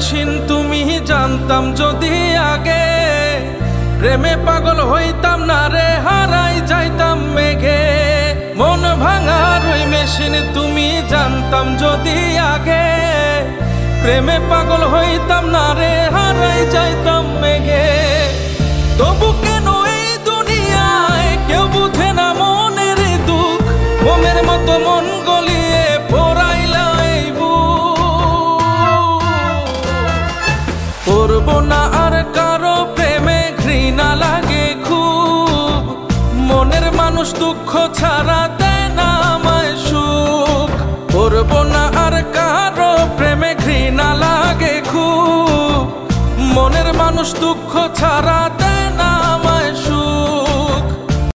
Machine তুমি জানতাম যদি আগে, প্রেমে পাগল হইতাম না রে, হারাই যাইতাম মেঘে। মন ভাঙার ওই মেশিন তুমি জানতাম যদি আগে, প্রেমে পাগল হইতাম না রে, হারাই যাইতাম মেঘে। তবু কেন এই দুনিয়ায় কেউ বুঝে না মনের দুঃখ, মোমের মতো মন গলিয়ে পোড়াইলা এই বুক। করবো না আর কারো প্রেমে, ঘৃণা লাগে খুব, মনের মানুষ দুঃখ ছাড়া দেয় না আমায় সুখ। করবো না আর কারো প্রেমে, ঘৃণা লাগে খুব, মনের মানুষ দুঃখ ছাড়া দেয় না